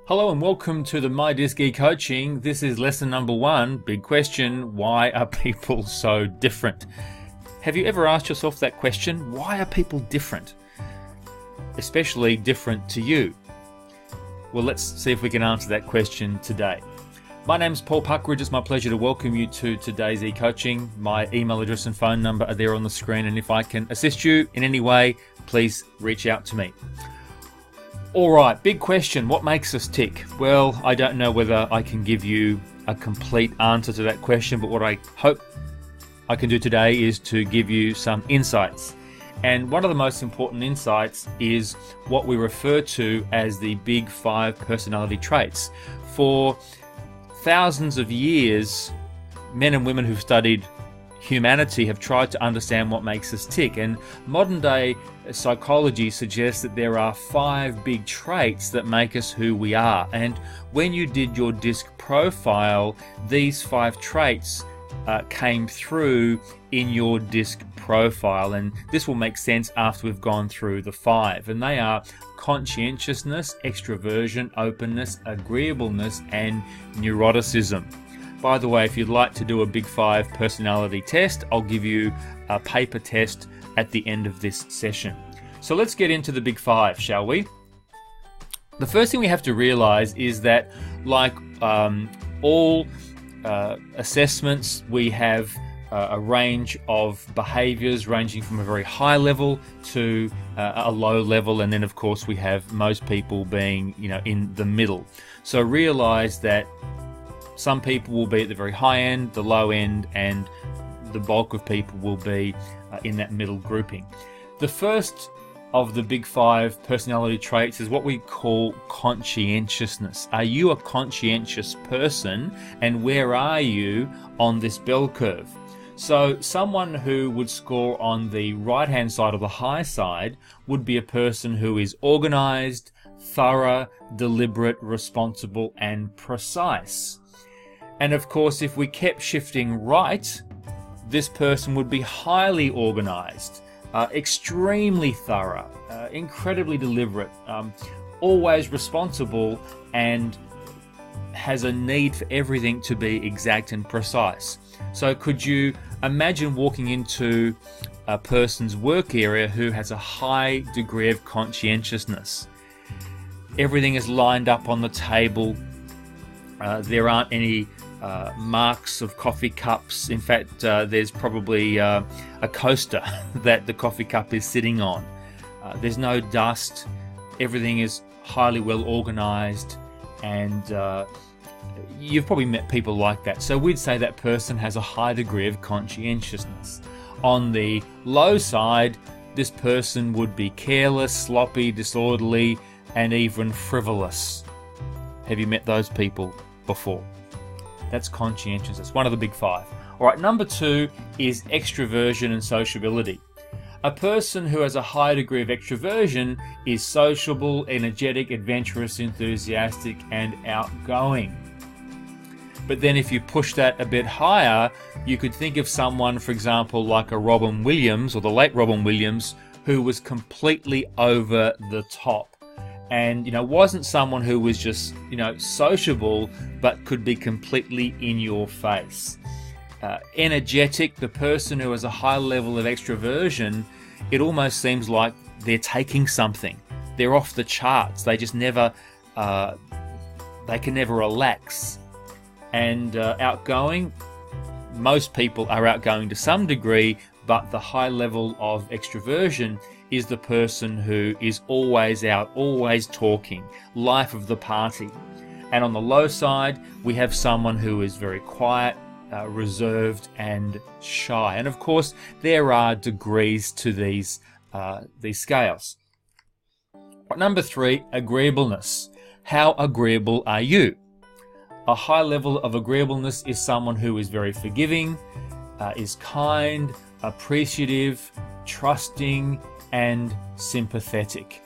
Hello and welcome to the My Disc Coaching. This is lesson number 1. Big question: why are people so different? Have you ever asked yourself that question? Why are people different? Especially different to you? Well, let's see if we can answer that question today. My name's Paul Puckridge. It's my pleasure to welcome you to today's e-coaching. My email address and phone number are there on the screen, and if I can assist you in any way, please reach out to me. Alright, big question. What makes us tick? Well, I don't know whether I can give you a complete answer to that question, but what I hope I can do today is to give you some insights. And one of the most important insights is what we refer to as the Big 5 personality traits. For thousands of years, men and women who've studied humanity have tried to understand what makes us tick, and modern day psychology suggests that there are 5 big traits that make us who we are. And when you did your DISC profile, these 5 traits came through in your DISC profile, and this will make sense after we've gone through the 5, and they are conscientiousness, extroversion, openness, agreeableness, and neuroticism. By the way, if you'd like to do a Big 5 personality test, I'll give you a paper test at the end of this session. So let's get into the Big 5, shall we? The first thing we have to realize is that, like all assessments, we have a range of behaviors ranging from a very high level to a low level, and then of course we have most people being, in the middle. So realize that some people will be at the very high end, the low end, and the bulk of people will be in that middle grouping. The first of the Big 5 personality traits is what we call conscientiousness. Are you a conscientious person, and where are you on this bell curve? So someone who would score on the right-hand side or the high side would be a person who is organized, thorough, deliberate, responsible, and precise. And of course, if we kept shifting right, this person would be highly organized, extremely thorough, incredibly deliberate, always responsible, and has a need for everything to be exact and precise. So could you imagine walking into a person's work area who has a high degree of conscientiousness? Everything is lined up on the table. There aren't any marks of coffee cups. In fact, there's probably a coaster that the coffee cup is sitting on. There's no dust. Everything is highly well organized, and you've probably met people like that. So we'd say that person has a high degree of conscientiousness. On the low side, this person would be careless, sloppy, disorderly, and even frivolous. Have you met those people before? That's conscientiousness, one of the Big 5. All right, number 2 is extroversion and sociability. A person who has a high degree of extroversion is sociable, energetic, adventurous, enthusiastic, and outgoing. But then if you push that a bit higher, you could think of someone, for example, like a Robin Williams, or the late Robin Williams, who was completely over the top. And, wasn't someone who was just, sociable, but could be completely in your face. Energetic, the person who has a high level of extroversion, it almost seems like they're taking something. They're off the charts. They just never, they can never relax. And outgoing, most people are outgoing to some degree, but the high level of extroversion is the person who is always out, always talking, life of the party. And on the low side, we have someone who is very quiet, reserved, and shy. And of course, there are degrees to these scales. Number 3, agreeableness. How agreeable are you? A high level of agreeableness is someone who is very forgiving, is kind, appreciative, trusting, and sympathetic.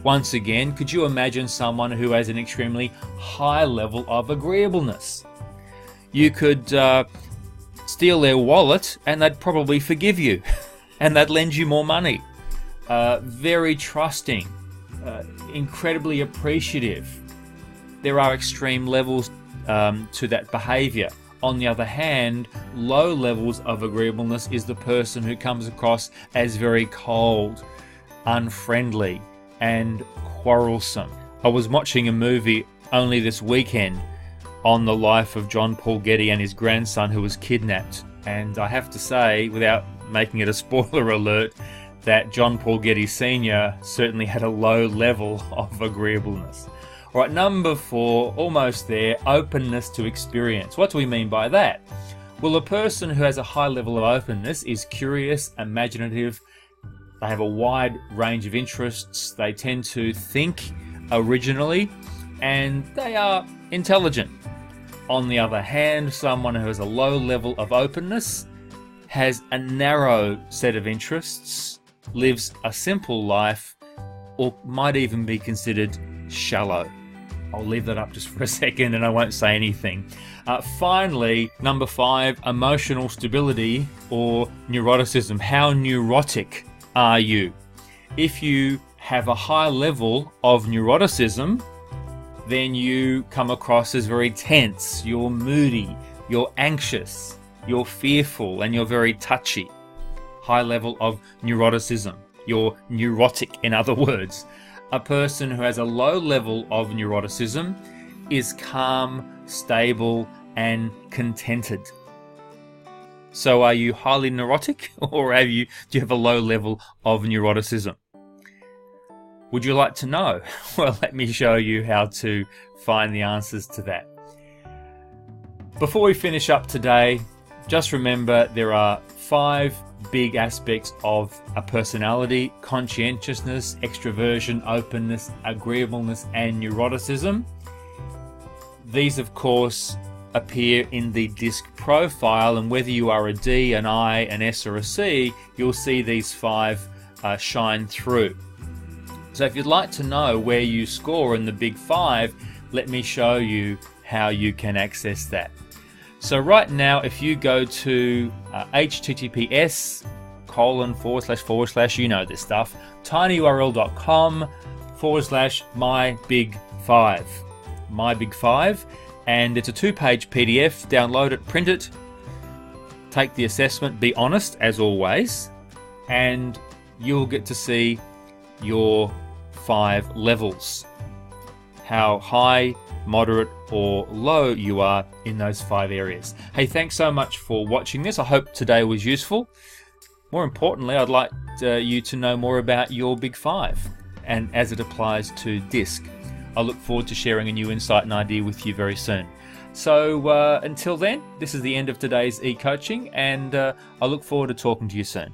Once again, could you imagine someone who has an extremely high level of agreeableness? You could steal their wallet and they'd probably forgive you and they'd lend you more money. Very trusting, incredibly appreciative, there are extreme levels to that behavior. On the other hand, low levels of agreeableness is the person who comes across as very cold, unfriendly, and quarrelsome. I was watching a movie only this weekend on the life of John Paul Getty and his grandson who was kidnapped. And I have to say, without making it a spoiler alert, that John Paul Getty Sr. certainly had a low level of agreeableness. All right, number 4, almost there, openness to experience. What do we mean by that? Well, a person who has a high level of openness is curious, imaginative, they have a wide range of interests, they tend to think originally, and they are intelligent. On the other hand, someone who has a low level of openness has a narrow set of interests, lives a simple life, or might even be considered shallow. I'll leave that up just for a second and I won't say anything. Finally, number 5, emotional stability or neuroticism. How neurotic are you? If you have a high level of neuroticism, then you come across as very tense, you're moody, you're anxious, you're fearful, and you're very touchy. High level of neuroticism. You're neurotic, in other words. A person who has a low level of neuroticism is calm, stable, and contented. So are you highly neurotic, or do you have a low level of neuroticism? Would you like to know? Well, let me show you how to find the answers to that. Before we finish up today, just remember there are 5 big aspects of a personality: conscientiousness, extroversion, openness, agreeableness, and neuroticism. These, of course, appear in the DISC profile, and whether you are a D, an I, an S, or a C, you'll see these 5 shine through. So if you'd like to know where you score in the big 5, let me show you how you can access that. So right now, if you go to https:// you know this stuff, tinyurl.com/mybig5, mybig5, and it's a 2-page PDF. Download it, print it, take the assessment, be honest as always, and you'll get to see your 5 levels, how high, moderate, or low you are in those 5 areas. Hey, thanks so much for watching this. I hope today was useful. More importantly, I'd like you to know more about your Big 5 and as it applies to DISC. I look forward to sharing a new insight and idea with you very soon. So until then, this is the end of today's e-coaching, and I look forward to talking to you soon.